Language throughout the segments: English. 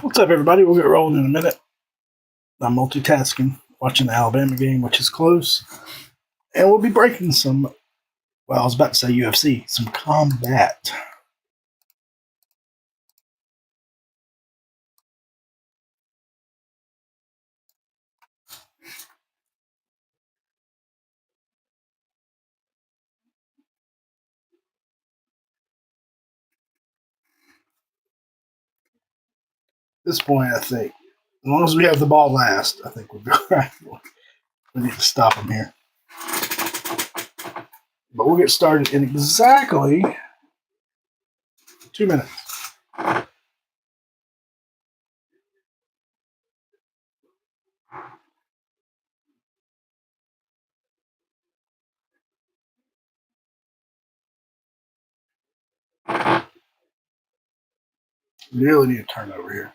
What's up, everybody? We'll get rolling in a minute. I'm multitasking, watching the Alabama game, which is close. And we'll be breaking some, well, I was about to say UFC, some combat. At this point, I think, as long as we have the ball last, I think we'll be all right. We need to stop them here. But we'll get started in exactly 2 minutes. We really need to turn over here.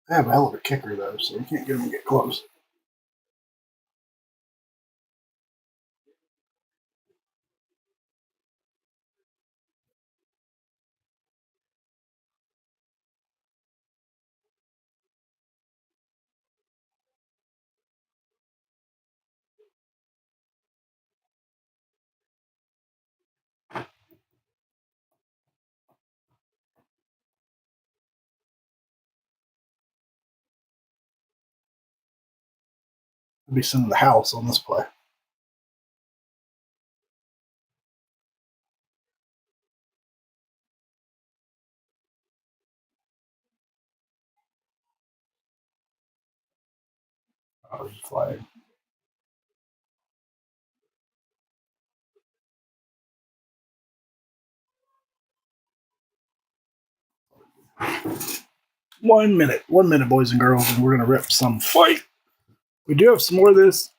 They have a hell of a kicker, though, so you can't get them to get close. We'll be sending the house on this play. Oh, there's a flag. 1 minute. 1 minute, boys and girls, and we're going to rip some fight. We do have some more of this.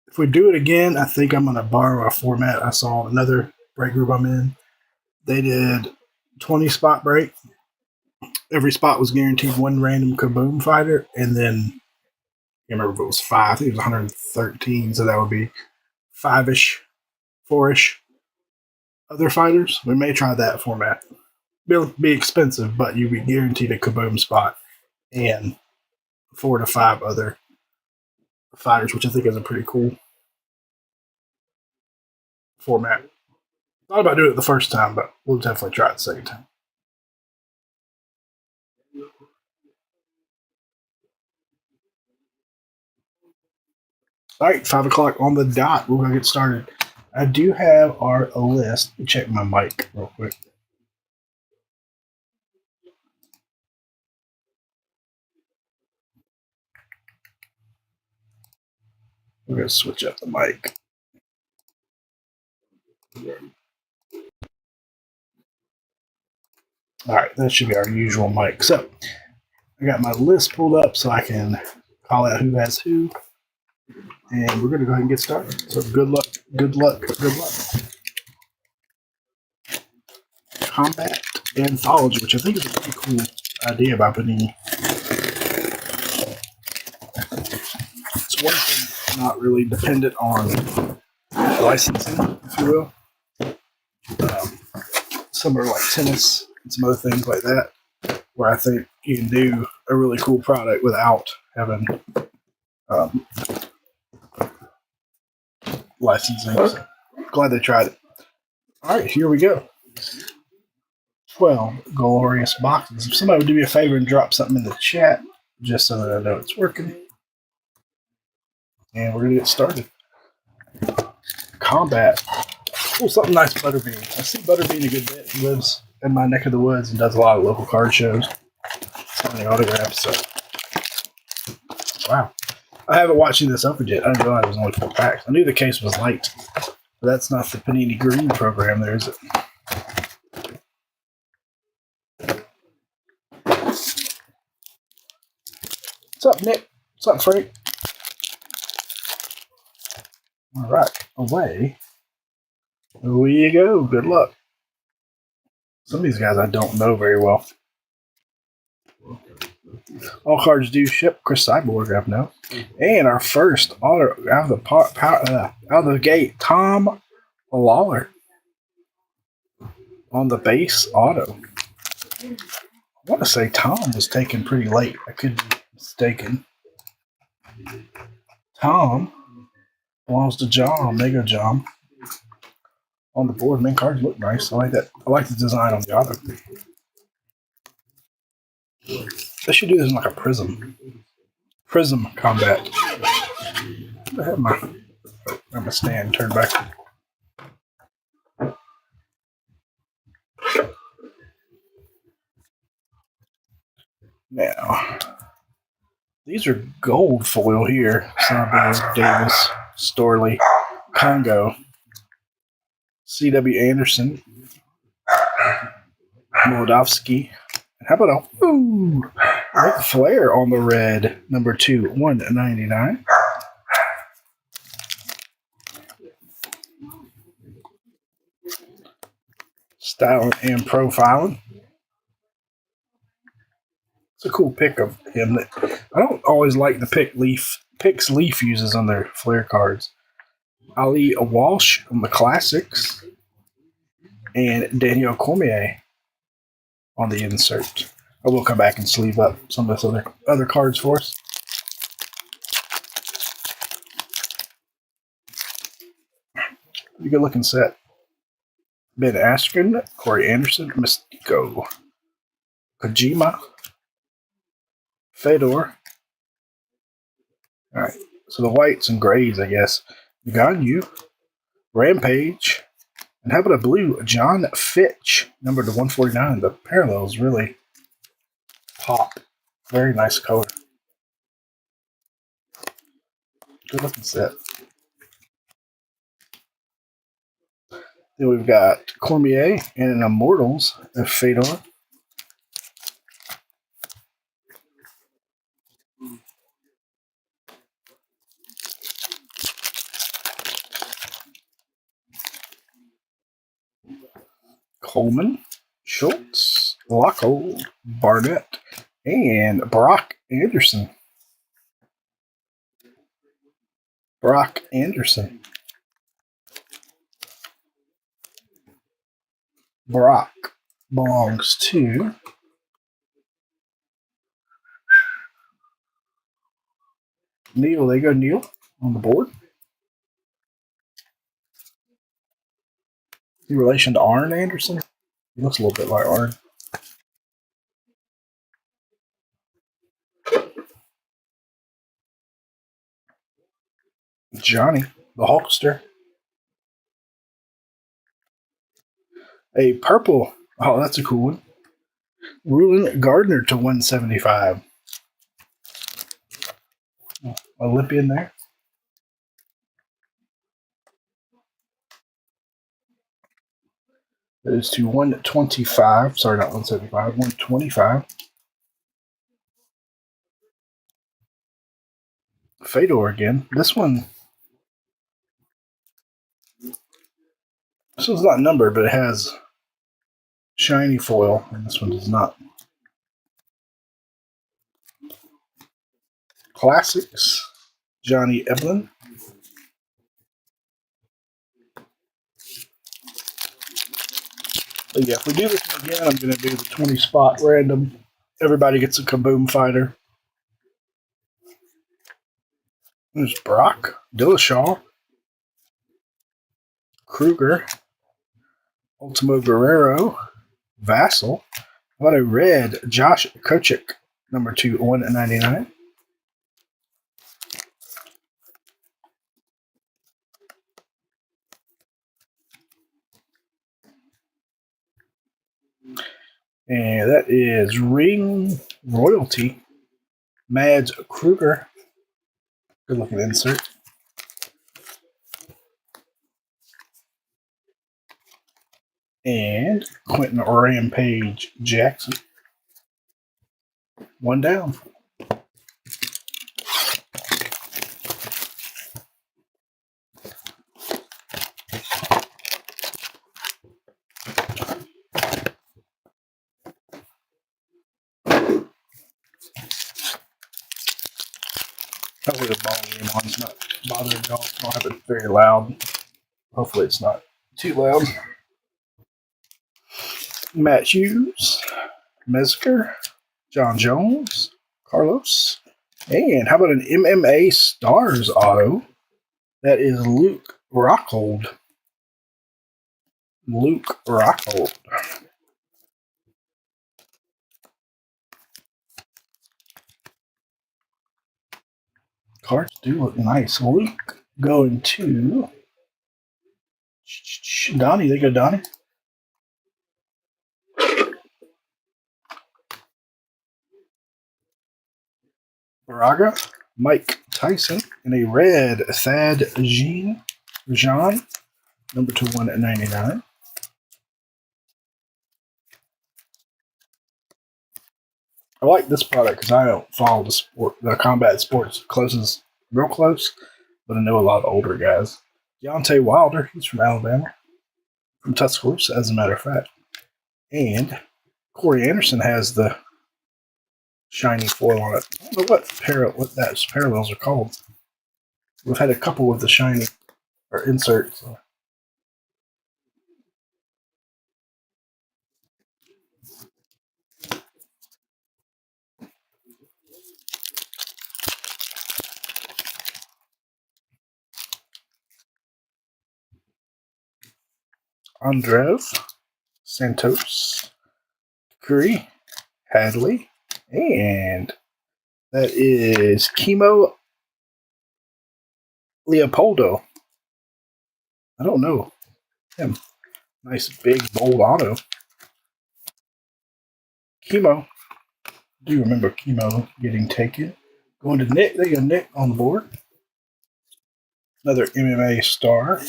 If we do it again, I think I'm going to borrow a format I saw another break group I'm in. They did 20 spot break. Every spot was guaranteed one random kaboom fighter, and then I can't remember if it was 5. I think it was 113, so that would be 5-ish, 4-ish other fighters. We may try that format. It'll be expensive, but you'd be guaranteed a kaboom spot and 4 to 5 other fighters, which I think is a pretty cool format. Thought about doing it the first time, but we'll definitely try it the second time. All right, 5 o'clock on the dot. We're going to get started. I do have our list. Let me check my mic real quick. We're going to switch up the mic. All right, that should be our usual mic. So I got my list pulled up so I can call out who has who. And we're going to go ahead and get started. So good luck, good luck, good luck. Combat Anthology, which I think is a pretty cool idea by Panini. It's one thing not really dependent on licensing, if you will. Similar like tennis and some other things like that, where I think you can do a really cool product without having licensing. So glad they tried it. All right, here we go. 12 glorious boxes. If somebody would do me a favor and drop something in the chat, just so that I know it's working. And we're going to get started. Combat. Oh, something nice, Butterbean. I see Butterbean a good bit. He lives in my neck of the woods and does a lot of local card shows. Signing autographs. So. Wow. I haven't watched this up yet. I didn't realize it was only 4 packs. I knew the case was light. But that's not the Panini Green program there, is it? What's up, Nick? What's up, Frank? All right. Away we go. Good luck. Some of these guys I don't know very well. All cards do ship. Chris Cyborg, I've known. And our first auto out of the gate, Tom Lawler on the base auto. I want to say Tom was taken pretty late. I could be mistaken. Tom belongs to John, Mega John. On the board, main cards look nice. I like that. I like the design on the auto. They should do this in like a prism. Prism combat. I have my stand turned back. Now, these are gold foil here. Cyborg, Davis, Storley, Congo, C.W. Anderson, Molodovsky. And how about a Ric Flair on the red, number 2, 199. Styling and profiling. It's a cool pick of him. I don't always like the picks Leaf uses on their Flair cards. Ali Walsh on the classics, and Daniel Cormier on the insert. I will come back and sleeve up some of those other cards for us. Pretty good looking set. Ben Askren, Corey Anderson, Mystico, Kojima, Fedor. All right, so the whites and grays, I guess. Ganyu, Rampage, and how about a blue John Fitch, number to 149. The parallels really pop. Very nice color. Good looking set. Then we've got Cormier and an Immortals of Fedor. Coleman, Schultz, Lockhold, Barnett, and Brock Anderson. Brock Anderson. Brock belongs to Neil. There you go, Neil, on the board. In relation to Arn Anderson? He looks a little bit like Arn. Johnny, the Hulkster. A purple. Oh, that's a cool one. Rulin Gardner to 175. Olympian there. That is to 125. Sorry, not 175. 125. Fedor again. This one's not numbered, but it has shiny foil, and this one does not. Classics, Johnny Evelyn. But yeah, if we do this one again, I'm going to do the 20 spot random. Everybody gets a Kaboom fighter. There's Brock, Dillashaw, Kruger, Ultimo Guerrero, Vassal. How about a red Josh Kochik, number 2, 199. And that is Ring Royalty, Mads Kruger. Good looking insert. And Quentin Rampage Jackson. One down. Hopefully the ball game on's not bothering y'all. I don't have it very loud. Hopefully it's not too loud. Matt Hughes, Metzger, John Jones, Carlos, and how about an MMA Stars auto? That is Luke Rockhold. Luke Rockhold. Cards do look nice. Luke going to Donnie. They go Donnie. Baraga, Mike Tyson, and a red Thad Jean, number to 199. I like this product because I don't follow the combat sports real close, but I know a lot of older guys. Deontay Wilder, he's from Alabama, from Tuscaloosa, as a matter of fact. And Corey Anderson has the shiny foil on it. I don't know what those parallels are called. We've had a couple with the shiny or inserts. Andrev, Santos, Curry, Hadley, and that is Chemo Leopoldo. I don't know him. Nice big bold auto. Chemo. Do you remember Chemo getting taken? Going to Nick. There you go, Nick on the board. Another MMA star.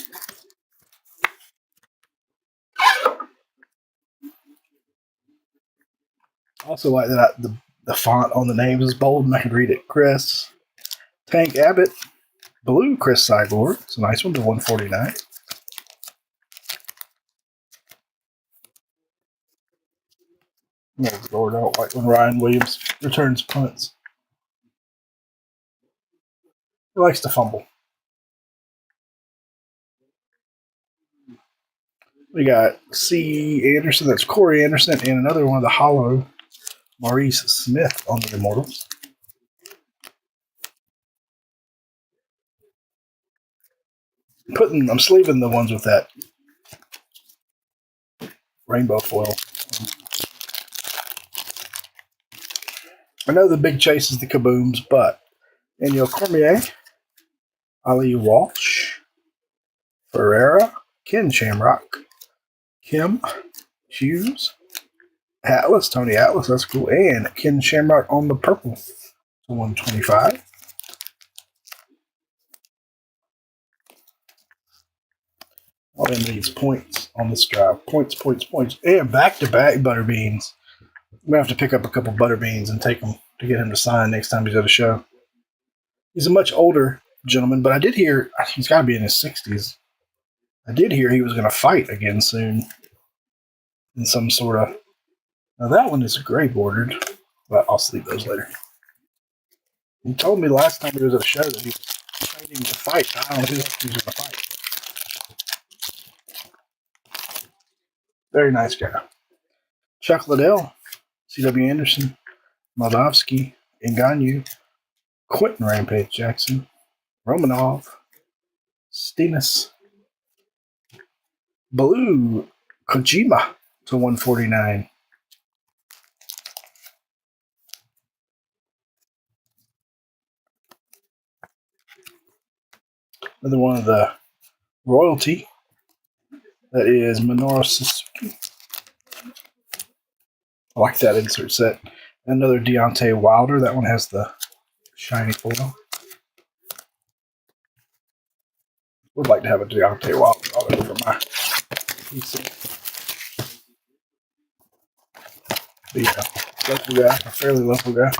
Also like that the font on the names is bold and I can read it. Chris. Tank Abbott. Blue Chris Cyborg. It's a nice one to 149. Oh, Lord, I don't like when Ryan Williams returns punts. He likes to fumble. We got C. Anderson, that's Corey Anderson, and another one of the hollow, Maurice Smith on the Immortals. I'm sleeving the ones with that rainbow foil. I know the big chase is the kabooms, but Daniel Cormier, Ali Walsh, Ferreira, Ken Shamrock, Kim Hughes, Atlas, Tony Atlas, that's cool, and Ken Shamrock on the purple to 125. All them needs points on this drive. Points. And back-to-back Butterbeans. I'm going to have to pick up a couple Butterbeans and take them to get him to sign next time he's at a show. He's a much older gentleman, but I did hear he's got to be in his 60s. I did hear he was going to fight again soon in some sort of... Now that one is gray bordered, but I'll sleep those later. He told me last time he was at a show that he was training to fight. I don't know who else he was going to fight. Very nice guy. Chuck Liddell, C.W. Anderson, Moldavsky, Ngannou, Quentin Rampage Jackson, Romanov, Stenis, Blue Kojima to 149. Another one of the royalty. That is Minoru Suzuki. I like that insert set. Another Deontay Wilder. That one has the shiny foil. Would like to have a Deontay Wilder auto for my PC. But yeah, local guy, a fairly local guy.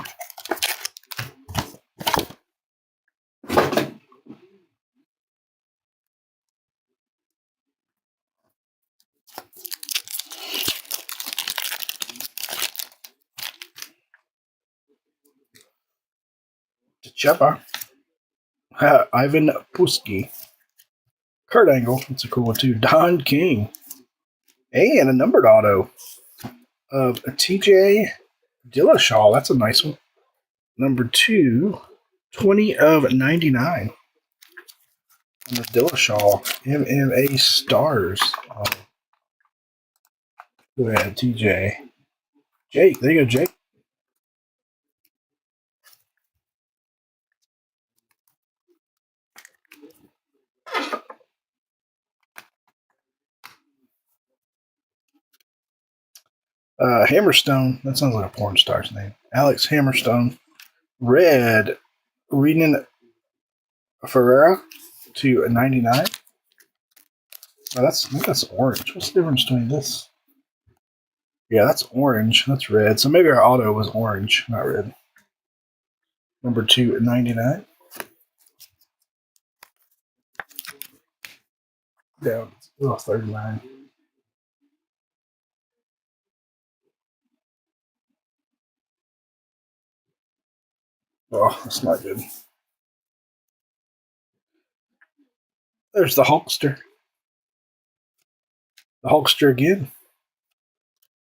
Cheppa. Ivan Puski. Kurt Angle. That's a cool one too. Don King. And a numbered auto of TJ Dillashaw. That's a nice one. Number 2, 20 of 99. And the Dillashaw MMA Stars. Go ahead, TJ. Jake, there you go, Jake. Hammerstone. That sounds like a porn star's name. Alex Hammerstone. Red. Renan Ferreira to 99. Oh, I think that's orange. What's the difference between this? Yeah, that's orange. That's red. So maybe our auto was orange, not red. Number 2 at 99. Down. 39. Oh, that's not good. There's the Hulkster. The Hulkster again.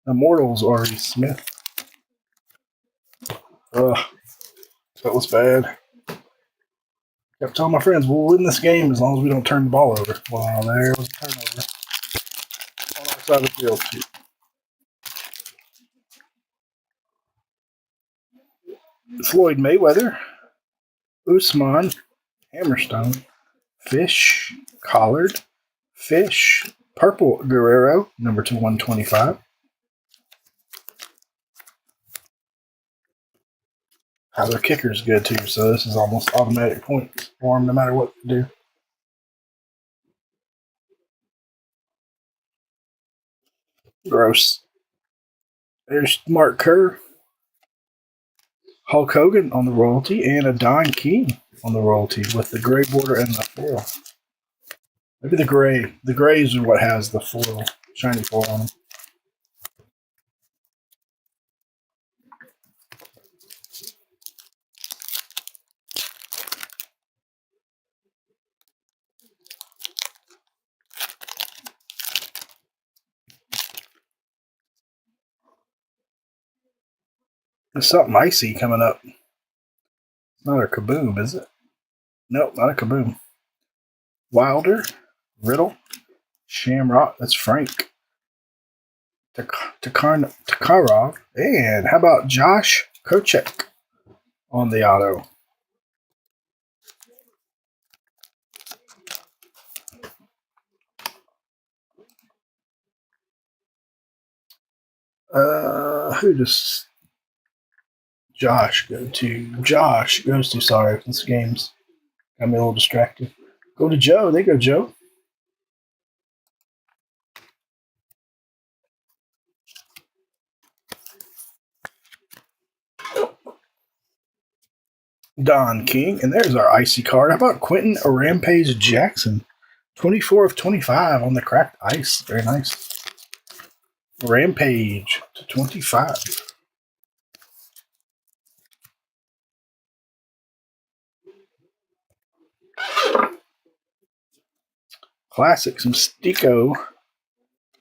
Immortals, Ari Smith. Ugh. That was bad. Kept telling my friends, we'll win this game as long as we don't turn the ball over. Wow, there was a turnover. On our side of the field, too. Floyd Mayweather. Usman. Hammerstone. Fish. Collard. Fish. Purple Guerrero. Number 2, 125. Their kicker's good too, so this is almost automatic points for them no matter what they do. Gross. There's Mark Kerr, Hulk Hogan on the royalty, and a Don King on the royalty with the gray border and the foil. Maybe the gray. The grays are what has the foil, shiny foil on them. There's something icy coming up. It's not a kaboom, is it? Nope, not a kaboom. Wilder, Riddle, Shamrock. That's Frank. Takarov. And how about Josh Kochek on the auto? Who does Josh go to? Josh goes to, sorry, this game's got me a little distracted. Go to Joe. There you go, Joe. Don King. And there's our icy card. How about Quentin Rampage Jackson? 24 of 25 on the cracked ice. Very nice. Rampage to 25. Classics, Mystico,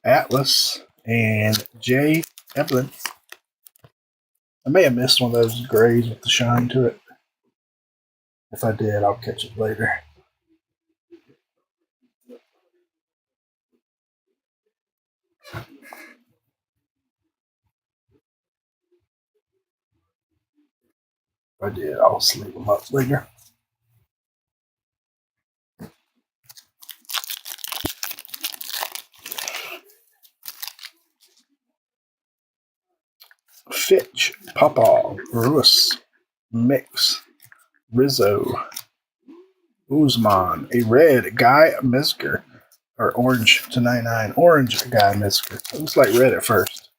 Atlas, and Jay Evelyn. I may have missed one of those grays with the shine to it. If I did, I'll catch it later. If I did, I'll sleep them up later. Fitch, Popov, Russ, Mix, Rizzo, Uzman, a red Guy Metzger, or orange to 99. Orange Guy Metzger. It looks like red at first.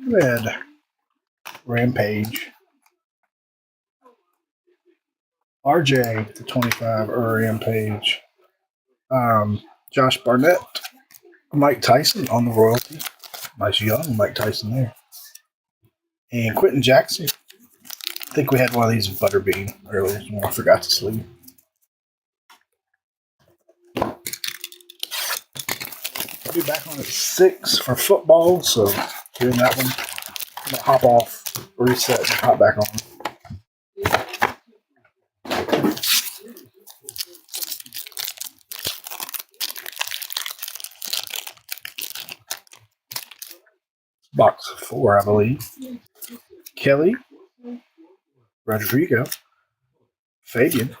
Red. Rampage. RJ to 25, or Rampage. Josh Barnett. Mike Tyson on the royalty. Nice young Mike Tyson there. And Quentin Jackson I think we had one of these Butterbean earlier. I forgot to sleeve. I'll be back on at 6 for football, so doing that one. I'm going to hop off, reset, and hop back on. Box 4, I believe. Kelly, Rodrigo, Fabian,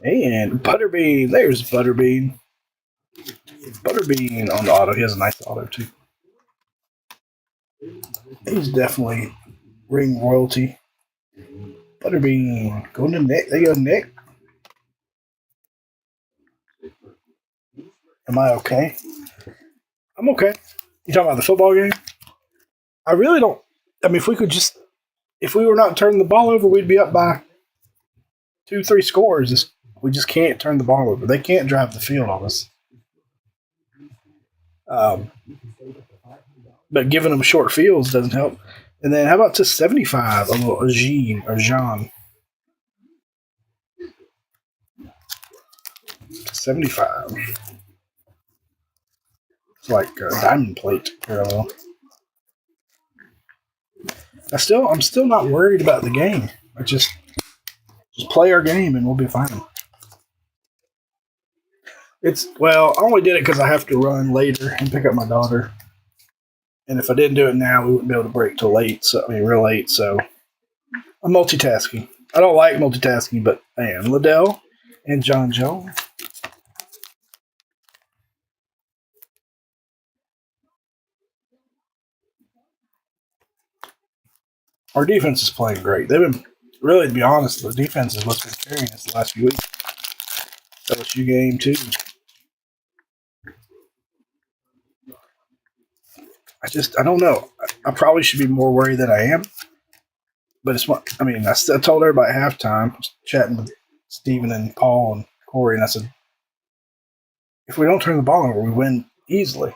and Butterbean. There's Butterbean. Butterbean on the auto. He has a nice auto, too. He's definitely ring royalty. Butterbean. Going to Nick. There you go, Nick. Am I okay? I'm okay. You talking about the football game? I really don't. I mean, if we were not turning the ball over, we'd be up by 2-3 scores. We just can't turn the ball over. They can't drive the field on us. But giving them short fields doesn't help. And then how about to 75? A little Jean or Jean. 75. It's like a diamond plate parallel. I'm still not worried about the game. I just play our game and we'll be fine. I only did it because I have to run later and pick up my daughter. And if I didn't do it now, we wouldn't be able to break till late. Real late. So I'm multitasking. I don't like multitasking, but I am. Liddell and John Jones. Our defense is playing great. They've been, really, to be honest, the defense is what's been carrying us the last few weeks. LSU game, too. I don't know. I probably should be more worried than I am. But I told everybody at halftime, chatting with Steven and Paul and Corey, and I said, if we don't turn the ball over, we win easily.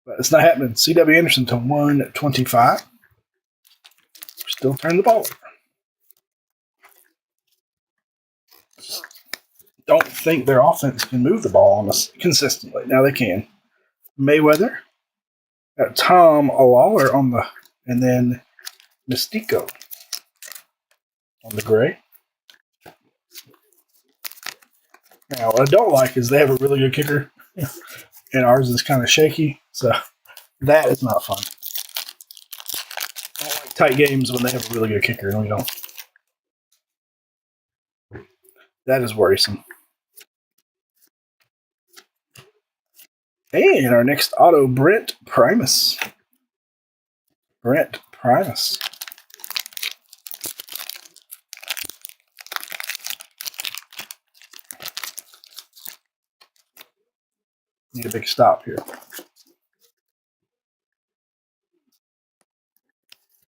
But it's not happening. C.W. Anderson to 125. We're still turning the ball over. Don't think their offense can move the ball on us consistently. Now they can. Mayweather. Got Tom Lawler and then Mystico on the gray. Now, what I don't like is they have a really good kicker, and ours is kind of shaky, so that is not fun. I don't like tight games when they have a really good kicker, and we don't. That is worrisome. And our next auto, Brent Primus. Need a big stop here.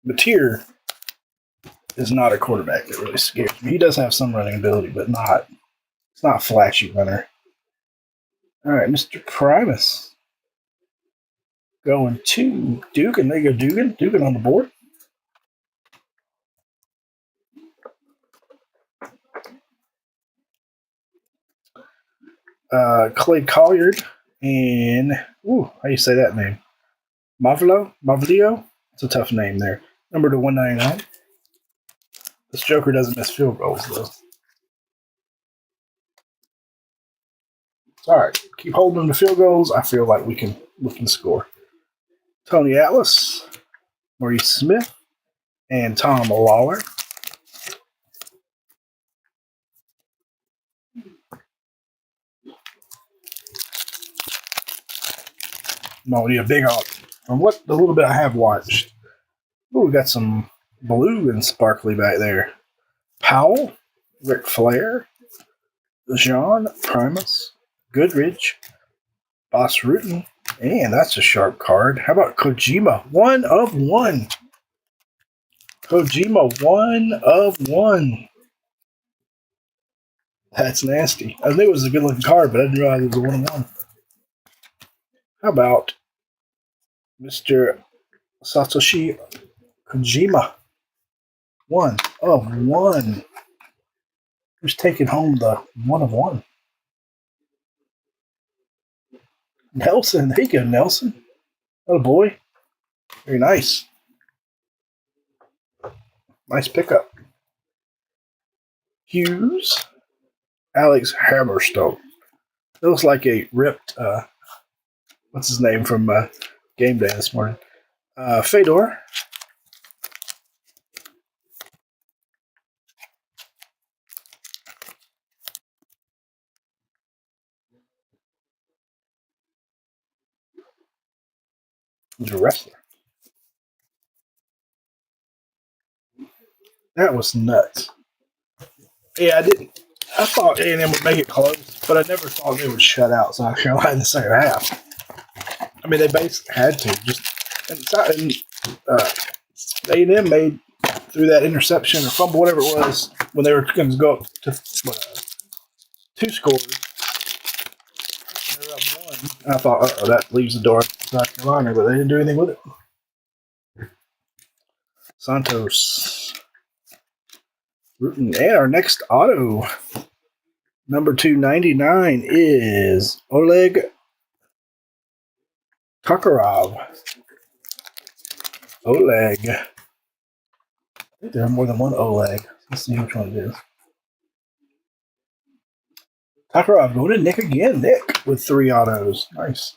Mateer is not a quarterback that really scares me. He does have some running ability, but it's not a flashy runner. All right, Mr. Primus. Going to Dugan. There you go, Dugan. Dugan on the board. Clay Colliard and how do you say that name? Mavlio? It's a tough name there. Number to 199. This Joker doesn't miss field goals though. It's all right. Keep holding them to field goals. I feel like we can score. Tony Atlas, Maurice Smith, and Tom Lawler. No, we need a big auto. From what the little bit I have watched, we got some blue and sparkly back there. Powell, Ric Flair, Jean Primus, Goodridge, Boss Rutan, and that's a sharp card. How about Kojima? 1 of 1. Kojima, 1 of 1. That's nasty. I knew it was a good looking card, but I didn't realize it was a 1 of 1. How about Mr. Satoshi Kojima? 1 of 1. Who's taking home the 1 of 1? Nelson. There you go, Nelson. Oh boy. Very nice. Nice pickup. Hughes. Alex Hammerstone. It looks like a ripped, what's his name from game day this morning? Fedor. He's a wrestler. That was nuts. Yeah, I thought A&M would make it close, but I never thought they would shut out South Carolina in the second half. I mean, they basically had to. A&M made through that interception or fumble, whatever it was, when they were going to go up to 2 scores. They were up 1. And I thought, that leaves the door to South Carolina, but they didn't do anything with it. Santos. And our next auto, number 299, is Oleg Tokarov. Oleg. I think there are more than one Oleg. Let's see which one it is. Tokarov going to Nick again. Nick with 3 autos. Nice.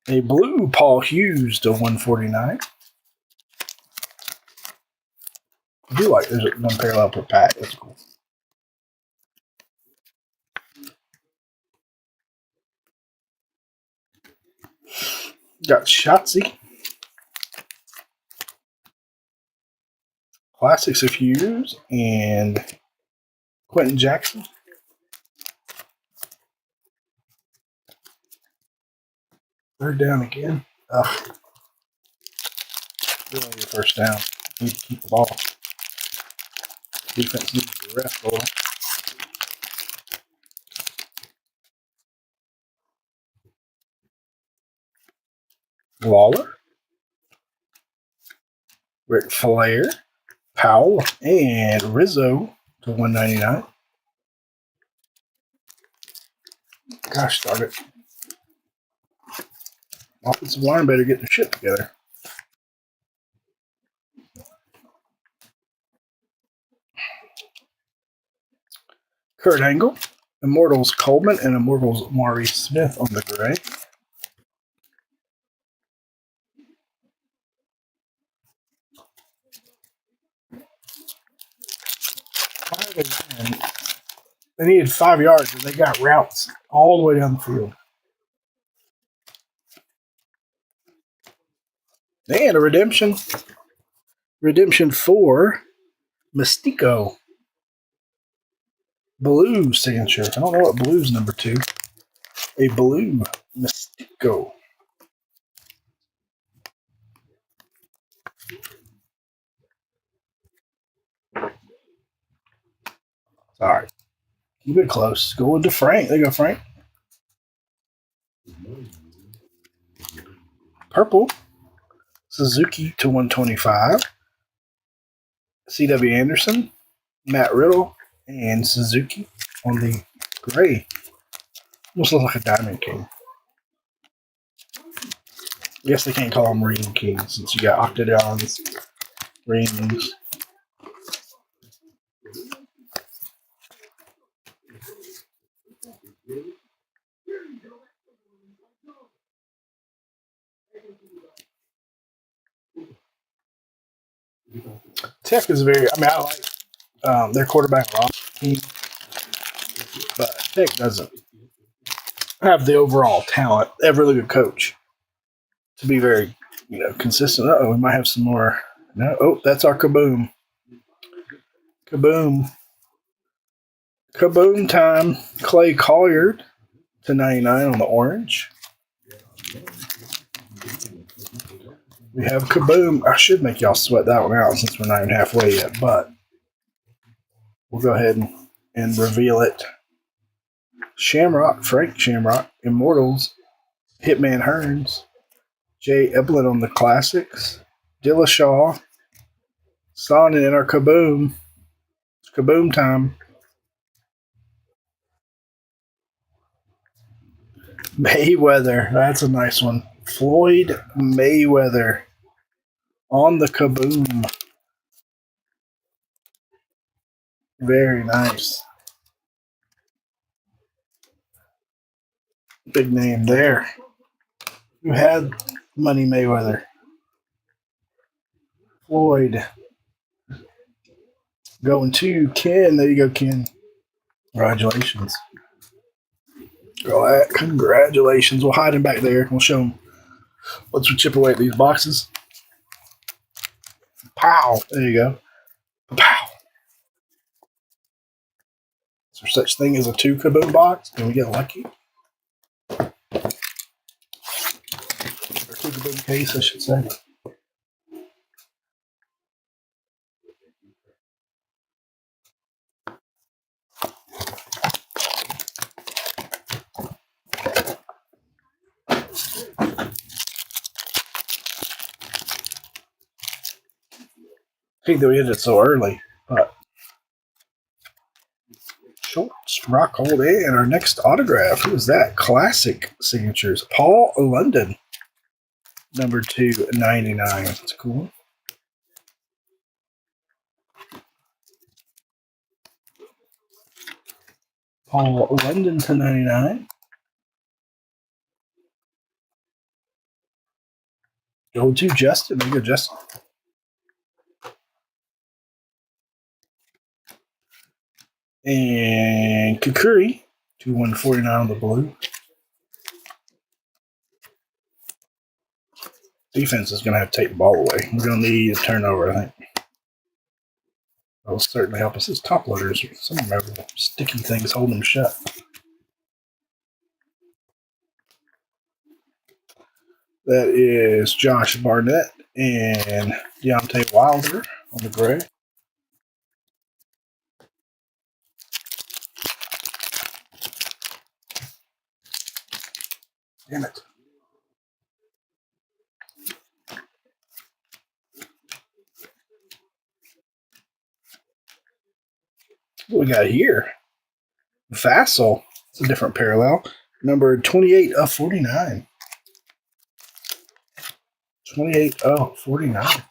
A blue Paul Hughes to 149. I do like there's one parallel per pack. That's cool. Got Shotzi. Classics of Hughes and Quentin Jackson. Third down again. Ugh. Really the first down. Need to keep the ball. Defense needs to rest a little. Lawler. Rick Flair. Powell. And Rizzo to 199. Gosh darn it. Offensive line better get their shit together. Kurt Angle, Immortals Coleman, and Immortals Maurice Smith on the gray. They needed 5 yards, and they got routes all the way down the field. And a redemption. Redemption for Mystico. Blue signature. I don't know what blue's number 2. A blue Mystico. Sorry. Keep it close. Going to Frank. There you go, Frank. Purple. Suzuki to 125. C.W. Anderson. Matt Riddle. And Suzuki on the gray. Almost looks like a Diamond King. I guess they can't call them Ring Kings since you got octagons, rings. Tech is very, I like their quarterback a lot, but Tech doesn't have the overall talent. They have a really good coach to be very, consistent. We might have some more. No, that's our Kaboom. Kaboom time. Clay Colliard to 99 on the orange. We have Kaboom. I should make y'all sweat that one out since we're not even halfway yet, but we'll go ahead and reveal it. Shamrock, Frank Shamrock, Immortals, Hitman Hearns, Jay Eblin on the classics, Dillashaw, Sonnen in our Kaboom. It's Kaboom time. Mayweather, that's a nice one. Floyd Mayweather on the Kaboom. Very nice. Big name there. Who had Money Mayweather? Floyd. Going to Ken. There you go, Ken. Congratulations. Congratulations. We'll hide him back there. We'll show him. Once we chip away at these boxes. Pow. There you go. Pow. Is there such thing as a 2 Kaboom box? Can we get lucky? Or 2 Kaboom case, I should say. I think that we hit it so early, but Schultz, Rockhold, and our next autograph. Who is that? Classic signatures. Paul London, number 299. That's cool. Paul London to 99. Go to Justin. There you go, Justin. And Kukuri, 2/149 on the blue. Defense is going to have to take the ball away. We're going to need a turnover, I think. That will certainly help us. His top loaders, some of them have sticky things holding them shut. That is Josh Barnett and Deontay Wilder on the gray. Damn it. What we got here? Vassal. It's a different parallel. Number 28/49. 28/49.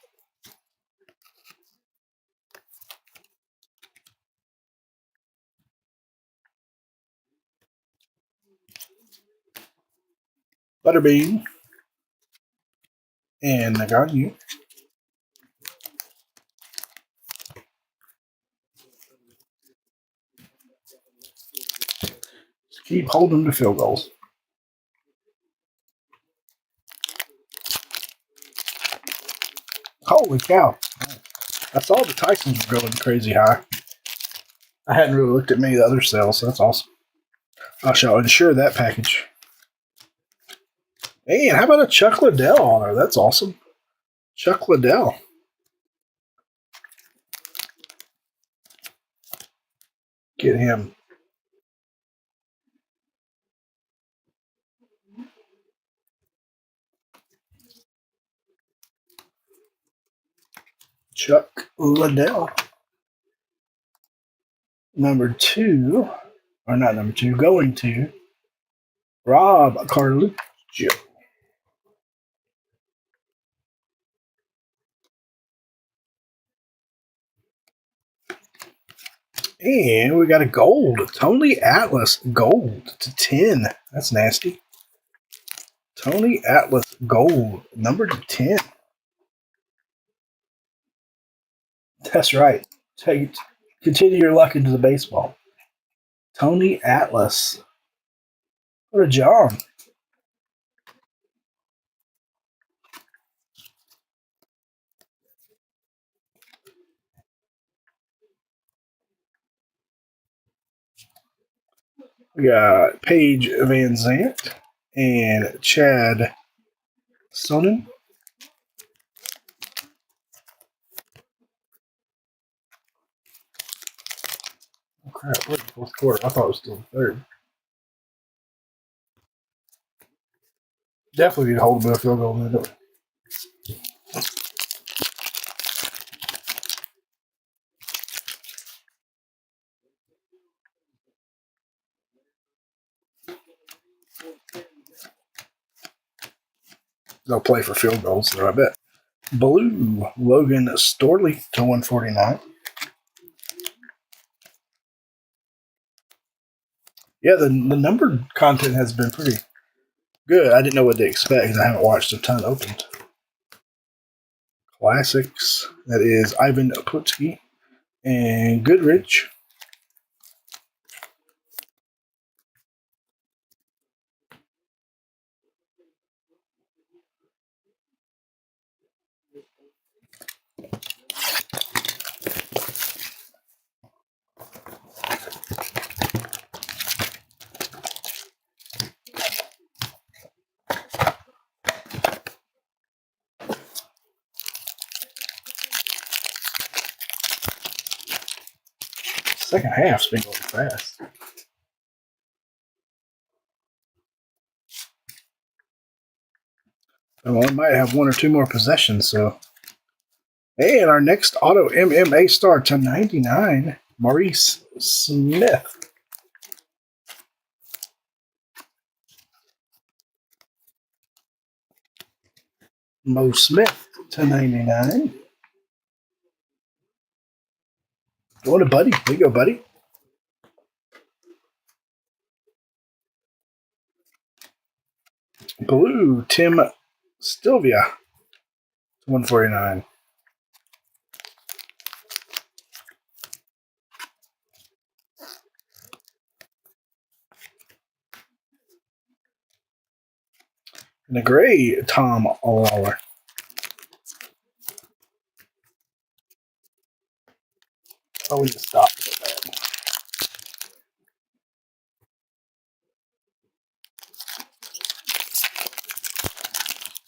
Butterbean. And I got you. Just keep holding the field goals. Holy cow. I saw the Tysons were going crazy high. I hadn't really looked at many of the other sales, so that's awesome. I shall insure that package. Hey, and how about a Chuck Liddell on there? That's awesome. Chuck Liddell. Get him. Chuck Liddell. Number 2, or not number 2, going to Rob Carluccio. And we got a gold. Tony Atlas gold to 10. That's nasty. Tony Atlas gold, number to 10. That's right. Continue your luck into the baseball. Tony Atlas. What a job. We got Paige Van Zant and Chad Sonnen. Oh, crap. Where's the fourth quarter? I thought it was still the third. Definitely need to hold a bit of field goal in it. They'll play for field goals, though, I bet. Blue, Logan Storley to 149. Yeah, the numbered content has been pretty good. I didn't know what to expect because I haven't watched a ton opened. Classics, that is Ivan Putski and Goodrich. Second half's been going fast. Well, I might have one or two more possessions, so. Hey, and our next auto MMA star to 99, Maurice Smith. Mo Smith to 99. Going to Buddy. There you go, Buddy. Blue, Tim Sylvia, 149. And the gray, Tom Lawler. Oh, we need to stop so bad.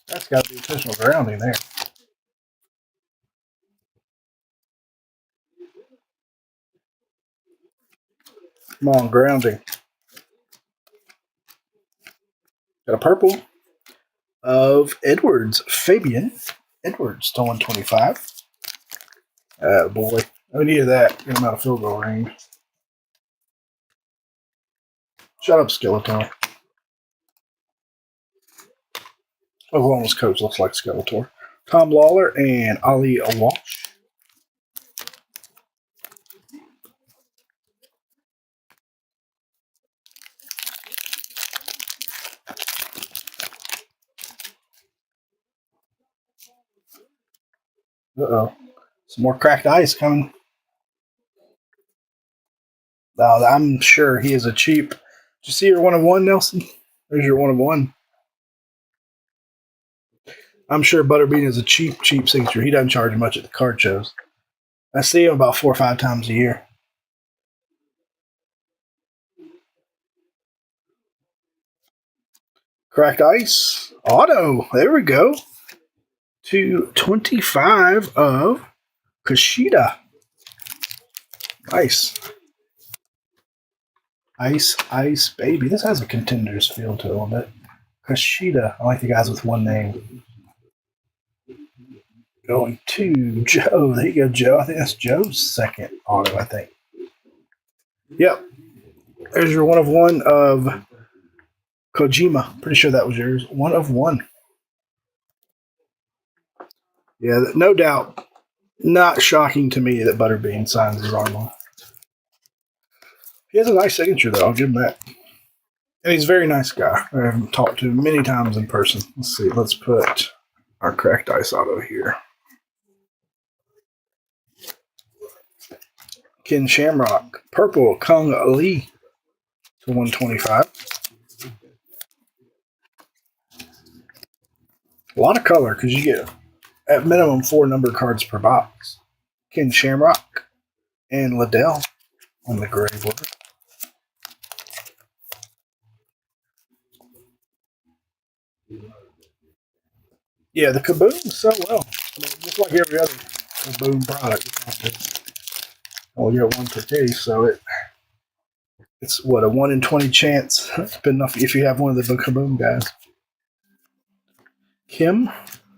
That's got to be intentional grounding there. Come on, grounding. Got a purple of Edwards, Fabian Edwards to 125. Boy. We needed that. Get him out of field goal range. Shut up, Skeletor. Oklahoma's coach looks like Skeletor. Tom Lawler and Ali Walsh. Uh-oh. Some more cracked ice coming. I'm sure he is a cheap. Did you see your 1 of 1, Nelson? There's your 1 of 1. I'm sure Butterbean is a cheap signature. He doesn't charge much at the card shows. I see him about 4 or 5 times a year. Cracked ice. Auto. There we go. To 25 of Kushida. Nice. Ice, baby. This has a contender's feel to it a little bit. Kushida. I like the guys with one name. Going to Joe. There you go, Joe. I think that's Joe's second auto, I think. Yep. There's your 1 of 1 of Kojima. Pretty sure that was yours. 1 of 1. Yeah, no doubt. Not shocking to me that Butterbean signs his armor. He has a nice signature, though. I'll give him that. And he's a very nice guy. I haven't talked to him many times in person. Let's see. Let's put our cracked ice auto here. Ken Shamrock. Purple, Kung Lee to 125. A lot of color because you get at minimum 4 number cards per box. Ken Shamrock and Liddell on the gray border. Yeah, the Kaboom so well. I mean, just like every other Kaboom product. Only get 1 per case, so it's what, a 1 in 20 chance, depending on if you have one of the Kaboom guys. Kim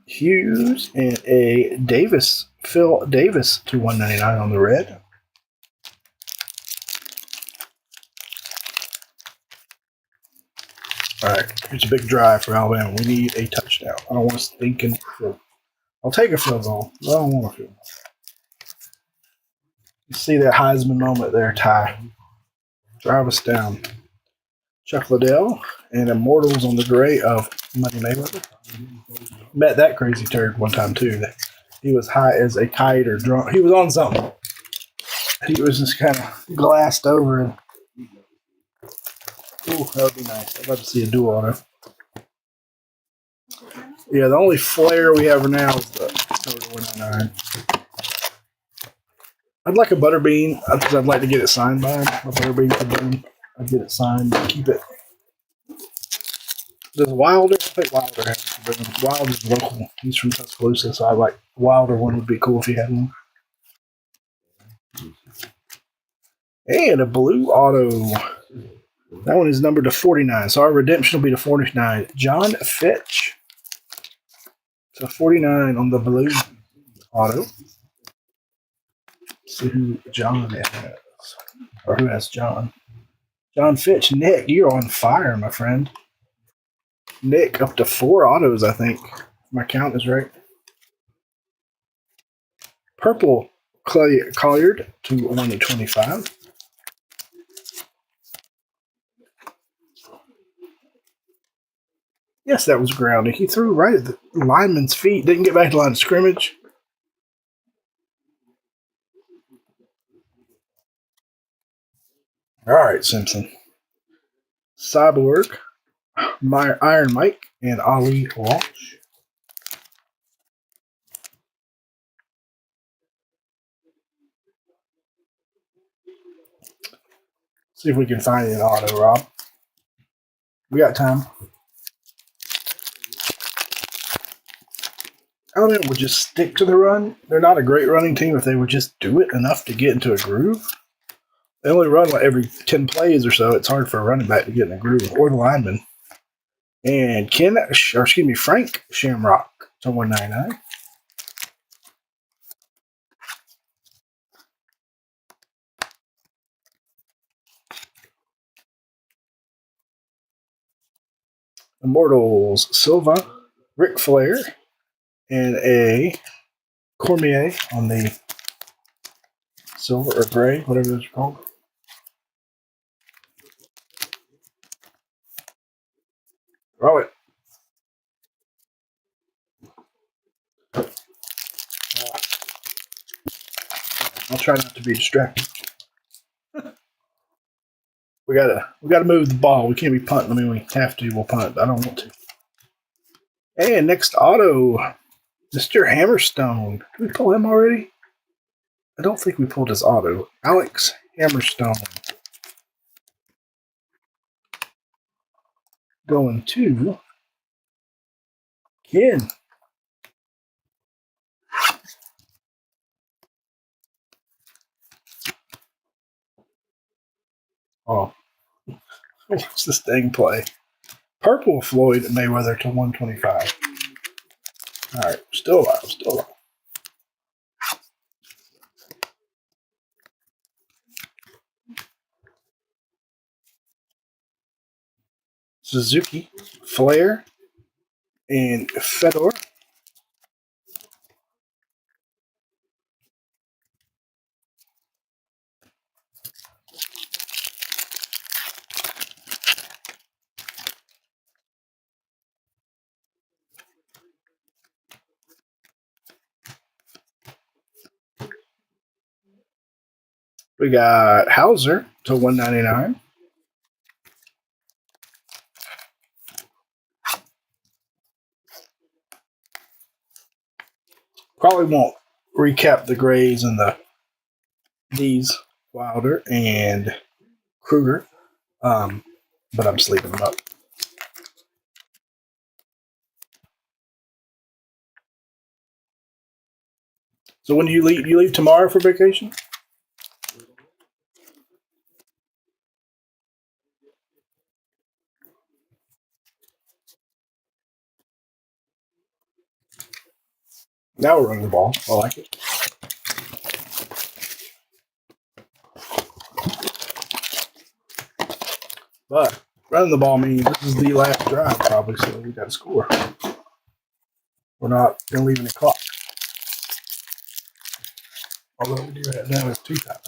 Hughes, and a Phil Davis to 199 on the red. All right, here's a big drive for Alabama. We need a touchdown. I don't want to stinking field. I'll take a field goal, but I don't want a field goal. You see that Heisman moment there, Ty. Drive us down. Chuck Liddell and Immortals on the gray of Money Mayweather. Met that crazy turd one time, too. He was high as a kite or drunk. He was on something. He was just kind of glassed over. And ooh, that would be nice. I'd love to see a duel on him. Yeah, the only flare we have now is the 199. I'd like a Butterbean because I'd like to get it signed by him. A Butterbean for Boone. I'd get it signed and keep it. Does Wilder? I think Wilder has to Boone. Wilder's local. He's from Tuscaloosa, so I like Wilder one would be cool if he had one. And a blue auto. That one is numbered to 49, so our redemption will be to 49. John Fitch. So 49 on the blue auto. See who John has. Or who has John. John Fitch. Nick, you're on fire, my friend. Nick, up to 4 autos, I think. My count is right. Purple Colliard to 125. Yes, that was grounding. He threw right at the lineman's feet. Didn't get back to line of scrimmage. All right, Simpson. Cyborg, Iron Mike, and Ali Walsh. See if we can find an auto, Rob. We got time. Alabama would just stick to the run. They're not a great running team if they would just do it enough to get into a groove. They only run like every 10 plays or so. It's hard for a running back to get in a groove, or the lineman. And Frank Shamrock to 199. Immortals Silva, Ric Flair, and a Cormier on the silver or gray, whatever it's called. Throw it. I'll try not to be distracted. We gotta move the ball. We can't be punting. I mean, we have to. We'll punt. I don't want to. And next auto, Mr. Hammerstone. Did we pull him already? I don't think we pulled his auto. Alex Hammerstone. Going to Ken. Oh, what's this thing play? Purple Floyd Mayweather to 125. All right, still alive. Suzuki, Flair, and Fedor. We got Hauser to 199. Probably won't recap the grays and these Wilder and Kruger, but I'm sleeping them up. So when do you leave? You leave tomorrow for vacation? Now we're running the ball. I like it. But running the ball means this is the last drive, probably, so we got to score. We're not going to leave any clock. Although we do have now is 2 times.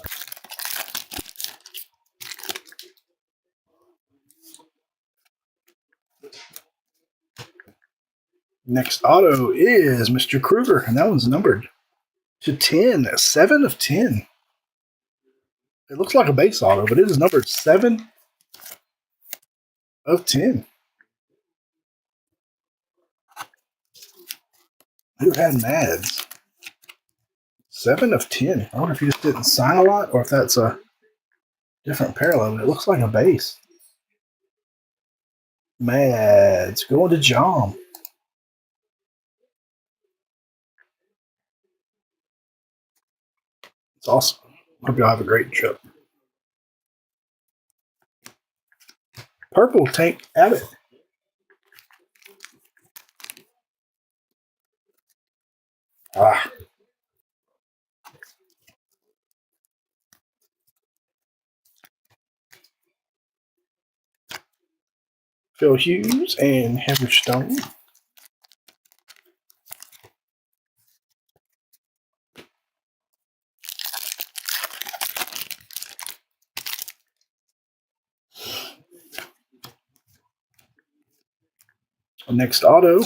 Next auto is Mr. Kruger, and that one's numbered to 10. 7 of 10. It looks like a base auto, but it is numbered 7 of 10. Who had Mads? 7 of 10. I wonder if he just didn't sign a lot, or if that's a different parallel. It looks like a base. Mads going to John. It's awesome. Hope y'all have a great trip. Purple Tank Abbott. Phil Hughes and Hammerstone. Next auto.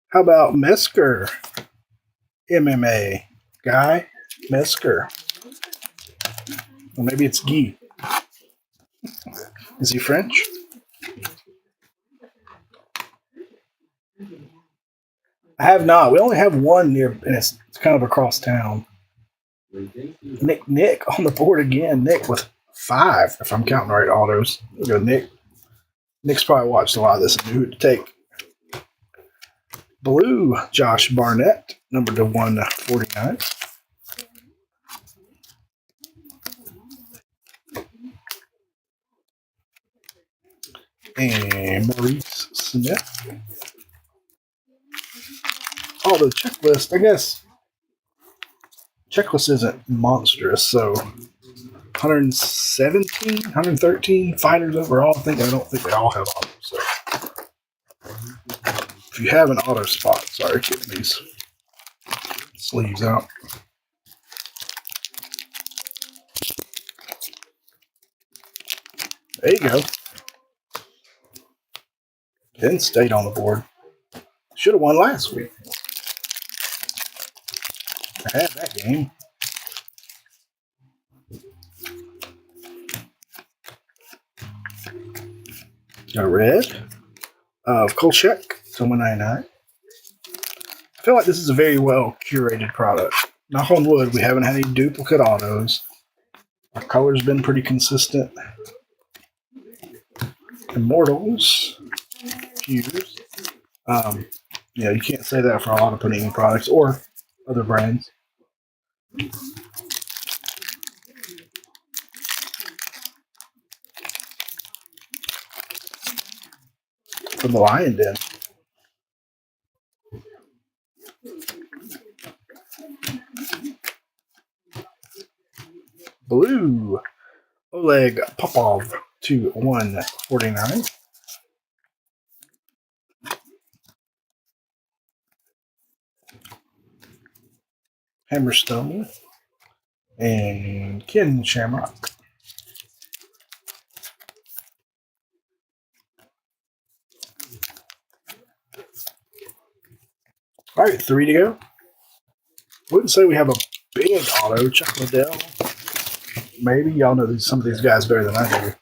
How about Mesker? MMA. Guy Mesker. Or maybe it's Guy. Is he French? I have not. We only have one near, and it's kind of across town. Nick on the board again. Nick with 5, if I'm counting right, autos. We'll go Nick. Nick's probably watched a lot of this and knew who to take. Blue, Josh Barnett, number to 149. And Maurice Smith. Oh, the checklist, I guess. Checklist isn't monstrous, so 117, 113 fighters overall. I don't think they all have autos. So if you have an auto spot, sorry, getting these sleeves out. There you go. Penn State on the board. Should have won last week. I had that game. Got a red of Kolchak to 199. I feel like this is a very well curated product. Knock on wood, we haven't had any duplicate autos. Our color's been pretty consistent. Immortals. Fuse. Yeah, you can't say that for a lot of Panini products or other brands. From the Lion Den. Blue. Oleg Popov to 149. Hammerstone and Ken Shamrock. All right, 3 to go. Wouldn't say we have a big auto. Chuck Liddell. Maybe. Y'all know some of these guys better than I do.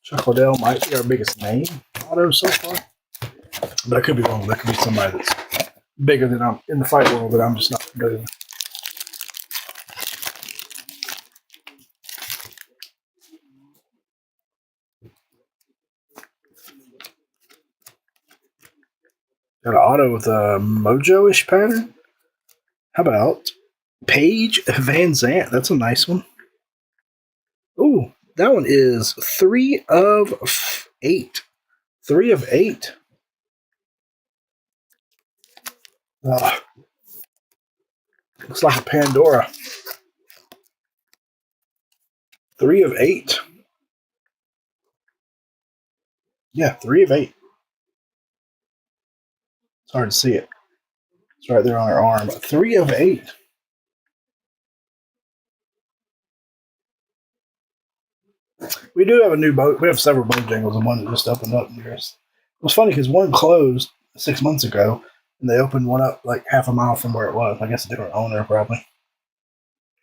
Chuck Liddell might be our biggest name auto so far. But I could be wrong. That could be somebody that's bigger than I'm in the fight world that I'm just not familiar with. Got an auto with a Mojo-ish pattern. How about Paige Van Zant? That's a nice one. Ooh, that one is 3 of 8. 3 of 8. Looks like a Pandora. 3 of 8. Yeah, 3 of 8. It's hard to see it. It's right there on her arm. 3 of 8. We do have a new boat. We have several Bojangles, and one just opened up. It was funny because one closed 6 months ago, and they opened one up like half a mile from where it was. I guess a different owner, probably.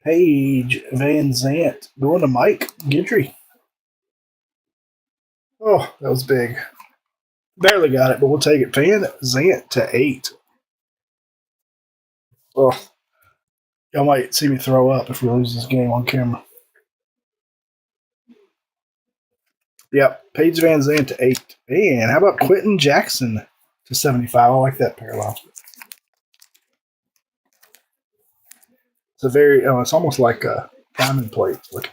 Paige Van Zant going to Mike Gidry. Oh, that was big. Barely got it, but we'll take it. Van Zant to 8. Oh, y'all might see me throw up if we lose this game on camera. Yep, Paige Van Zandt to 8. And how about Quentin Jackson to 75? I like that parallel. It's a very, it's almost like a diamond plate looking.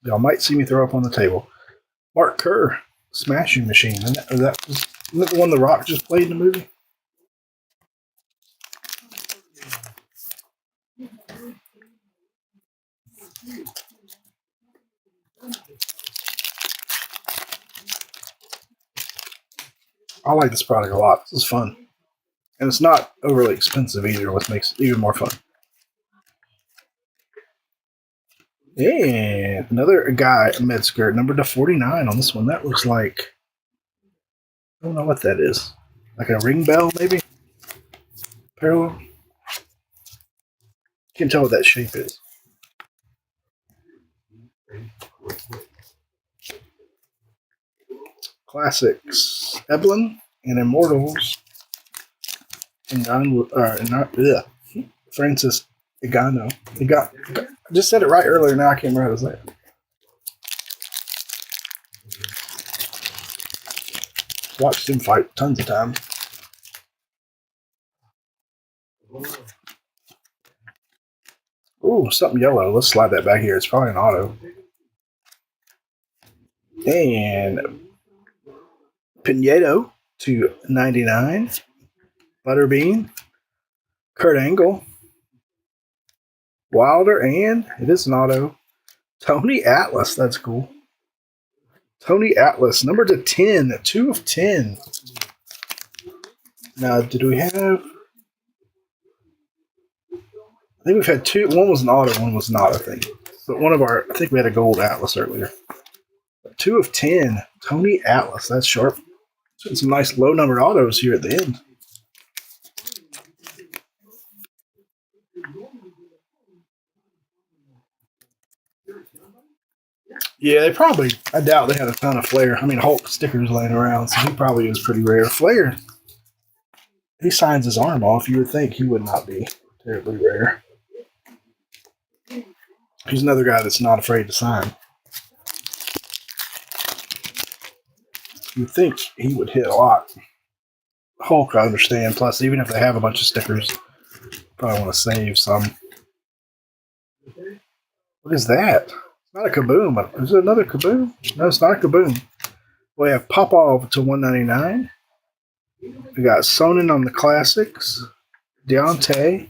Y'all might see me throw up on the table. Mark Kerr, Smashing Machine. Isn't that the one The Rock just played in the movie? I like this product a lot. This is fun. And it's not overly expensive either, which makes it even more fun. And another guy, Metzger, number to 49 on this one. That looks like, I don't know what that is. Like a ring bell, maybe? Parallel? Can't tell what that shape is. Classics. Eblin and Immortals. And Francis Igano. I just said it right earlier, now I can't remember how to say it. Watched him fight tons of times. Ooh, something yellow. Let's slide that back here. It's probably an auto. And Pinedo to 99. Butterbean. Kurt Angle. Wilder, and it is an auto. Tony Atlas. That's cool. Tony Atlas, number to 10. 2 of 10. Now, did we have... I think we've had 2. One was an auto, one was not, I think. But I think we had a gold Atlas earlier. 2 of 10. Tony Atlas. That's sharp. Some nice low-numbered autos here at the end. Yeah, I doubt they had a ton of Flair. I mean, Hulk stickers laying around, so he probably was pretty rare. Flair, he signs his arm off. You would think he would not be terribly rare. He's another guy that's not afraid to sign. You'd think he would hit a lot. Hulk, I understand. Plus, even if they have a bunch of stickers, probably want to save some. What is that? It's not a Kaboom. Is it another Kaboom? No, it's not a Kaboom. We have Popov to 199. We got Sonnen on the classics. Deontay.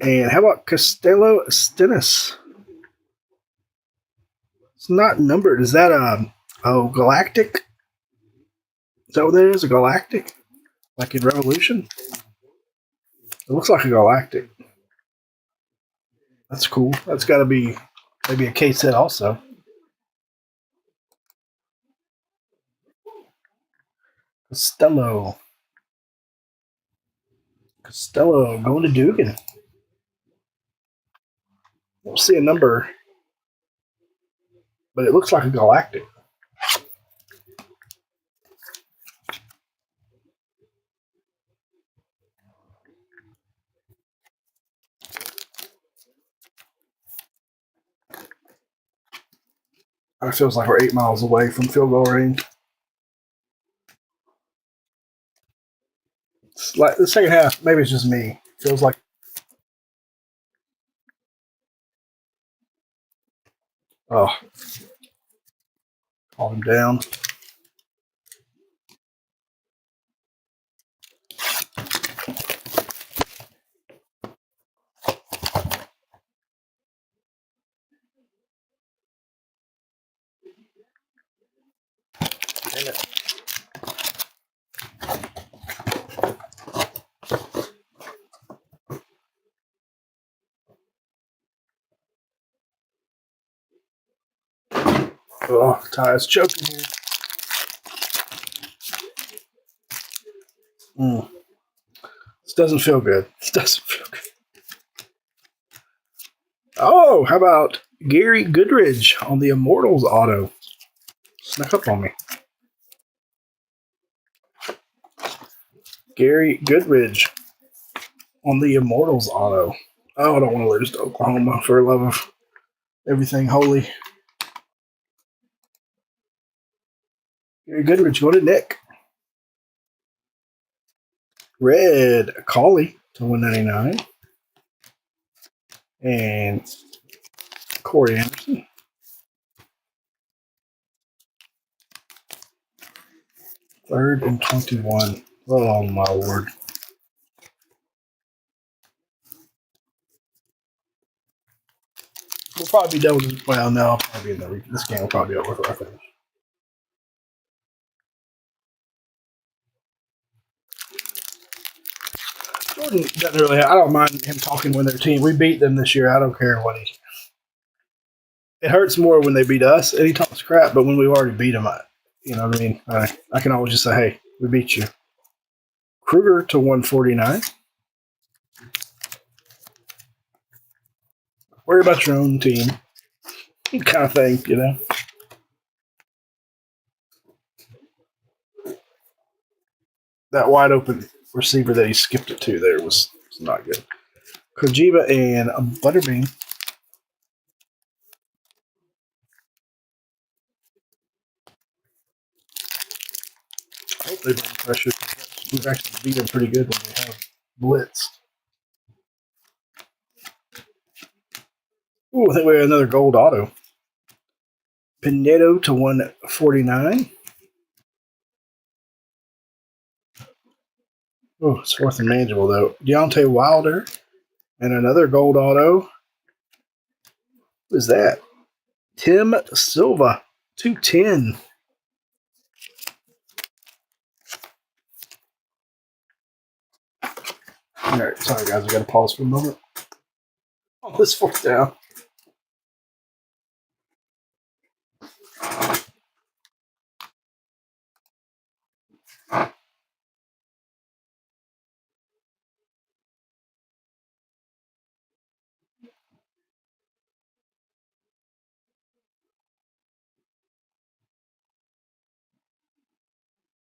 And how about Costello Stennis? It's not numbered. Is that Galactic? Is that what that is? A Galactic? Like in Revolution? It looks like a Galactic. That's cool. That's got to be maybe a case set also. Costello going to Dugan. We'll see a number, but it looks like a Galactic. It feels like we're 8 miles away from field goal range. It's like the second half, maybe it's just me. Feels like. Oh. Calm him down. Damn it. Oh, Ty's choking here. This doesn't feel good. This doesn't feel good. Oh, how about Gary Goodridge on the Immortals auto? Snuck up on me. Gary Goodridge on the Immortals auto. Oh, I don't want to lose to Oklahoma for love of everything holy. Gary Goodridge, go to Nick. Red Cauley to 199. And Corey Anderson. Third and 21. Oh, my word. We'll probably be done with this. Well, no, I'll probably be in this game will probably be over for our finish. Jordan doesn't really. I don't mind him talking when their team. We beat them this year. I don't care what he. It hurts more when they beat us, and he talks crap. But when we've already beat him, you know what I mean. I can always just say, "Hey, we beat you." Kruger to 149. Worry about your own team, kind of thing, you know. That wide open receiver that he skipped it to there was not good. Kojiba and Butterbean. I hope they bring pressure. We've actually beat them pretty good when we have blitz. Ooh, I think we have another gold auto. Pinedo to 149. Oh, it's fourth and manageable, though. Deontay Wilder and another gold auto. Who is that? Tim Silva, 210. All right, sorry, guys. We got to pause for a moment. Oh, this fourth down.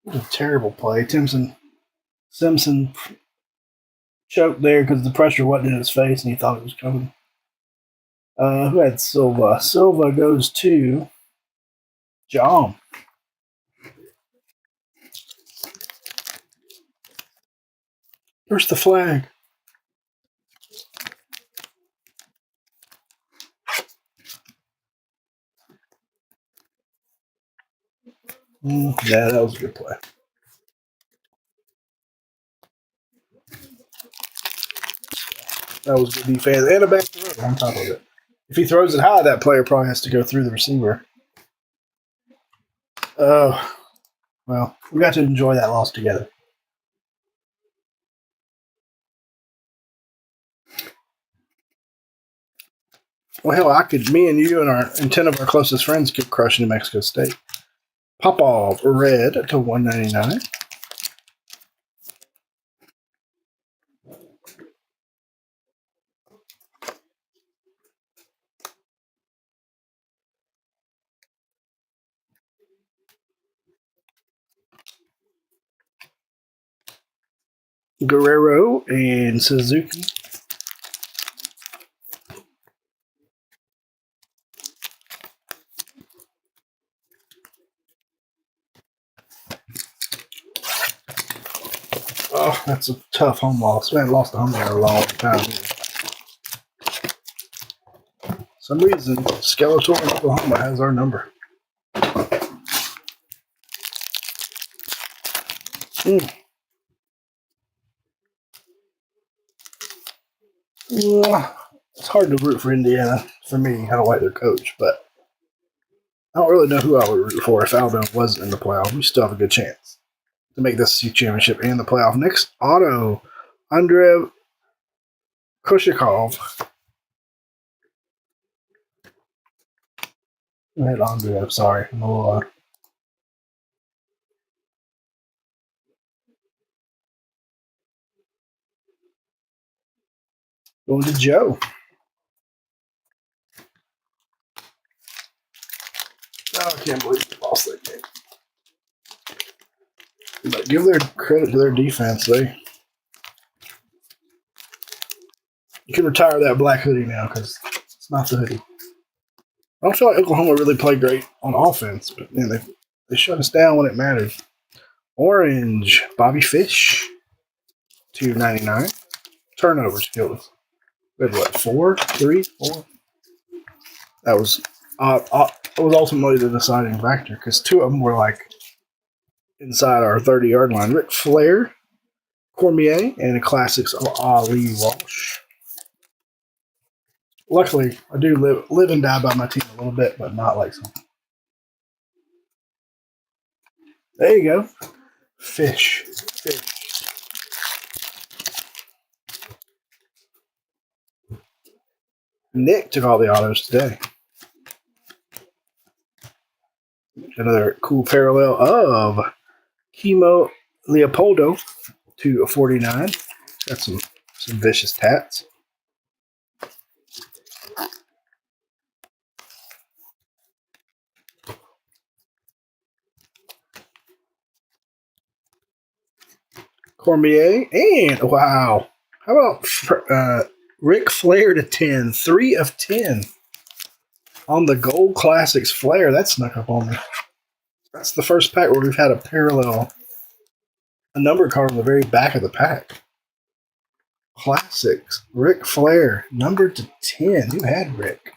What a terrible play. Simpson choked there because the pressure wasn't in his face and he thought it was coming. Who had Silva? Silva goes to John. Where's the flag? Yeah, that was a good play. That was good defense and a back throw on top of it. If he throws it high, that player probably has to go through the receiver. Oh, well, we got to enjoy that loss together. Well, hell, me and you and 10 of our closest friends keep crushing New Mexico State. Popov, red to 199. Guerrero and Suzuki. Oh, that's a tough home loss. We haven't lost a home game in a long time. For some reason, Skeletor in Oklahoma has our number. Mm. It's hard to root for Indiana for me. I don't like their coach, but I don't really know who I would root for if Alabama wasn't in the playoff. We still have a good chance to make this championship and the playoff. Next, auto, Andrei Koshikov. Go ahead, Andrei. I'm sorry. I'm a little, going to Joe. Oh, I can't believe they lost that game. But give their credit to their defense. You can retire that black hoodie now because it's not the hoodie. I don't feel like Oklahoma really played great on offense, but man, they shut us down when it mattered. Orange, Bobby Fish, $2.99. Turnovers killed us. We had what, 4, 3, 4? That was ultimately the deciding factor because 2 of them were like inside our 30-yard line. Ric Flair, Cormier, and a classics of Ali Walsh. Luckily, I do live and die by my team a little bit, but not like some. There you go. Fish. Nick took all the autos today. Another cool parallel of Chemo Leopoldo to 49. Got some vicious tats. Cormier and wow. How about Ric Flair to 10? 3 of 10 on the Gold Classics Flair. That snuck up on me. That's the first pack where we've had a parallel, a number card on the very back of the pack. Classics. Ric Flair, number to 10. Who had Rick?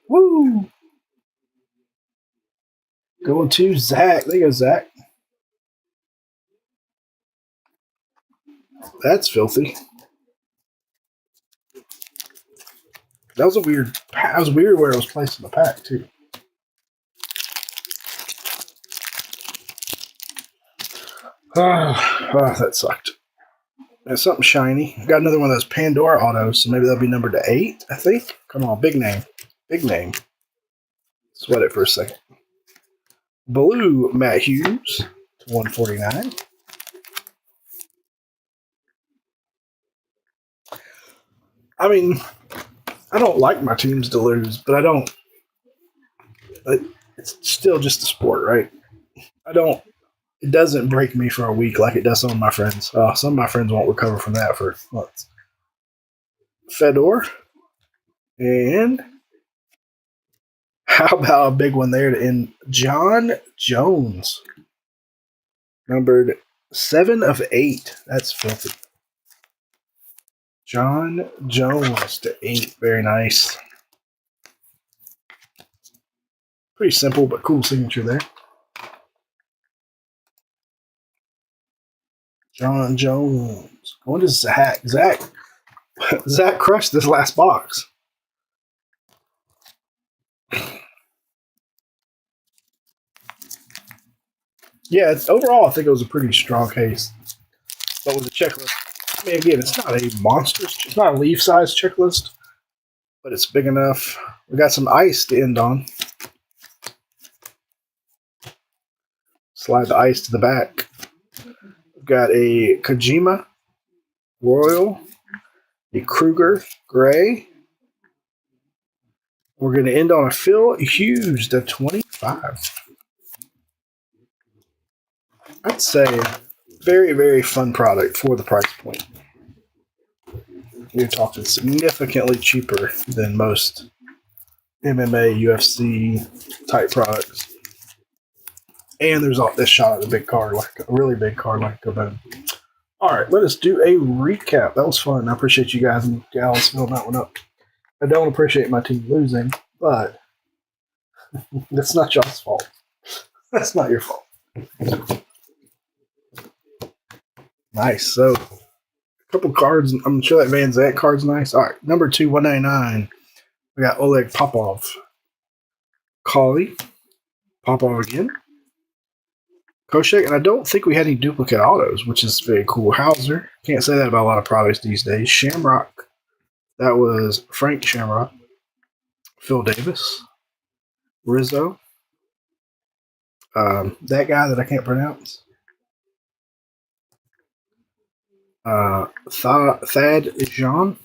Woo! Going to Zach. There you go, Zach. That's filthy. That was weird where it was placed in the pack, too. That sucked. There's something shiny. Got another one of those Pandora autos, so maybe that'll be numbered to 8, I think. Come on, big name. Big name. Sweat it for a second. Blue Matt Hughes to 149. I mean, I don't like my teams to lose, but I don't. It's still just a sport, right? It doesn't break me for a week like it does some of my friends. Some of my friends won't recover from that for months. Fedor. And how about a big one there to end? John Jones. Numbered 7 of 8. That's filthy. John Jones to 8. Very nice. Pretty simple, but cool signature there. John Jones. Going to Zach. Zach crushed this last box. Yeah, overall, I think it was a pretty strong case. But with the checklist, I mean, again, it's not a monster. It's not a leaf-sized checklist, but it's big enough. We got some ice to end on. Slide the ice to the back. We've got a Kojima Royal, a Kruger Gray. We're going to end on a Phil Hughes to 25. I'd say very, very fun product for the price point. You're talking significantly cheaper than most MMA, UFC type products. And there's all this shot at a big card, like a really big card like a boom. All right, let us do a recap. That was fun. I appreciate you guys and gals filling that one up. I don't appreciate my team losing, but that's not y'all's fault. That's not your fault. Nice. So, a couple cards. I'm sure that Van Zant card's nice. All right, number 2, 199. We got Oleg Popov. Cauley. Popov again. Koshek, and I don't think we had any duplicate autos, which is very cool. Hauser. Can't say that about a lot of products these days. Shamrock. That was Frank Shamrock. Phil Davis. Rizzo. That guy that I can't pronounce. Thad Jean.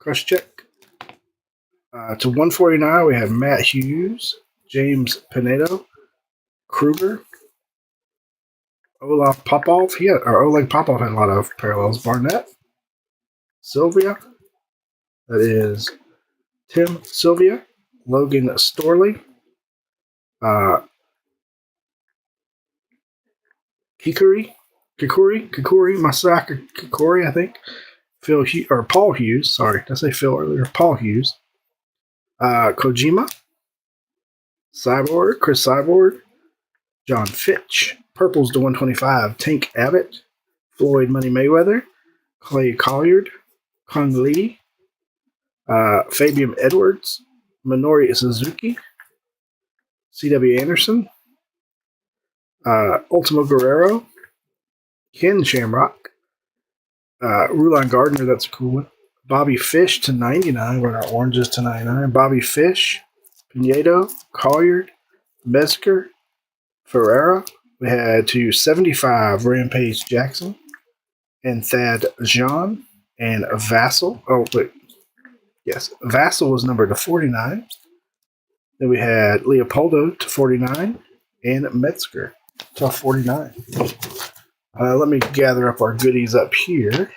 Koshek. To 149, we have Matt Hughes, James Pinedo, Kruger, Olaf Popov. Oleg Popov had a lot of parallels. Barnett, Sylvia. That is Tim Sylvia, Logan Storley, Kikuri, Masaka Kikuri, I think. Paul Hughes. Sorry, did I say Phil earlier? Paul Hughes. Kojima, Cyborg, Chris Cyborg, John Fitch, Purples to 125, Tank Abbott, Floyd Money Mayweather, Clay Colliard, Kung Lee, Fabian Edwards, Minoru Suzuki, C.W. Anderson, Ultimo Guerrero, Ken Shamrock, Rulon Gardner, that's a cool one. Bobby Fish to 99, we're our oranges to 99. Bobby Fish, Pinedo, Colliard, Mesker, Ferreira. We had to 75 Rampage Jackson and Thad Jean and Vassal. Oh, wait. Yes, Vassal was numbered to 49. Then we had Leopoldo to 49 and Metzger to 49. Let me gather up our goodies up here.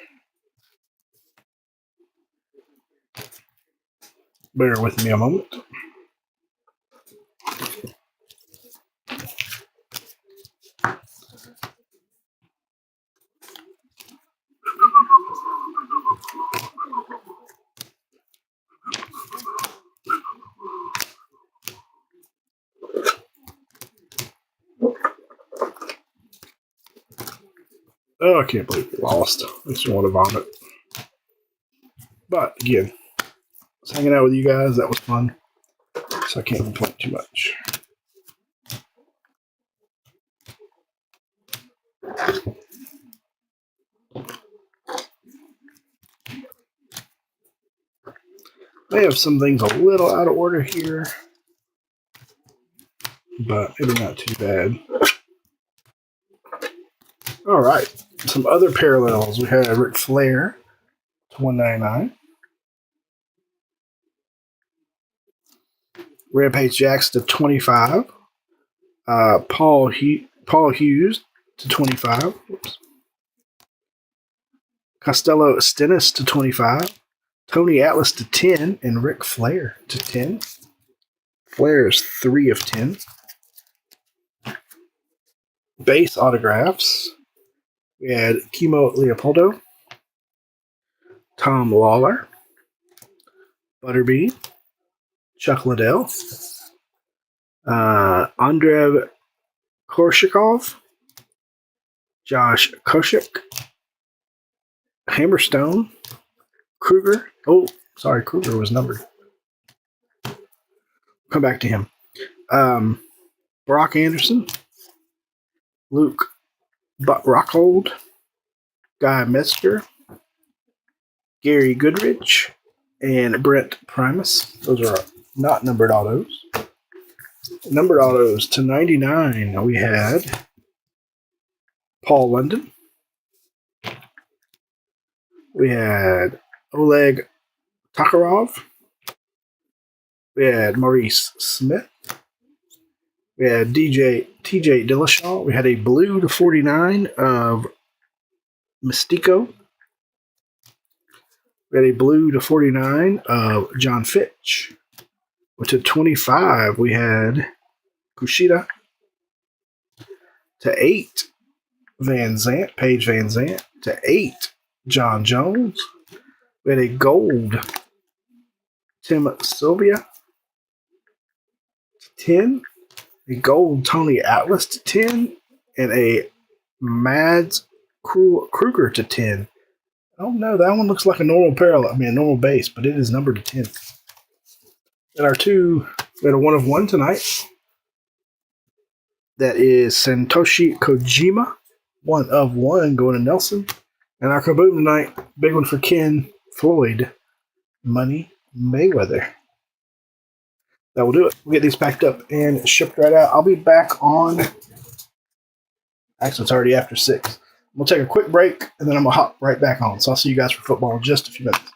Bear with me a moment. Oh, I can't believe we lost. Makes me want to vomit. But again, I was hanging out with you guys. That was fun. So I can't complain too much. I have some things a little out of order here, but maybe not too bad. All right. Some other parallels. We had Ric Flair to 199. Rampage Jacks to 25. Paul Hughes to 25. Oops. Costello Stennis to 25. Tony Atlas to 10. And Ric Flair to 10. Flair is 3 of 10. Base autographs. We had Kimo Leopoldo, Tom Lawler, Butterbean, Chuck Liddell, Andrei Korshakov, Josh Koshik, Hammerstone, Kruger. Oh, sorry, Kruger was numbered. Come back to him. Brock Anderson, Luke Rockhold, Guy Metzger, Gary Goodrich, and Brent Primus. Those are not numbered autos. Numbered autos to 99, we had Paul London. We had Oleg Takharov. We had Maurice Smith. We had TJ Dillashaw. We had a blue to 49 of Mystico. We had a blue to 49 of John Fitch. To 25, we had Kushida. To 8, Paige Van Zant. To 8, John Jones. We had a gold Tim Sylvia. To 10, a gold Tony Atlas to 10, and a Mads Kruger to 10. Oh no, that one looks like a normal parallel. I mean, a normal base, but it is numbered to 10. And our two, we had a 1 of 1 tonight. That is Satoshi Kojima, 1 of 1 going to Nelson. And our kaboom tonight, big one for Ken, Floyd, Money Mayweather. That will do it. We'll get these packed up and shipped right out. I'll be back on. Actually, it's already after 6. We'll take a quick break, and then I'm going to hop right back on. So I'll see you guys for football in just a few minutes.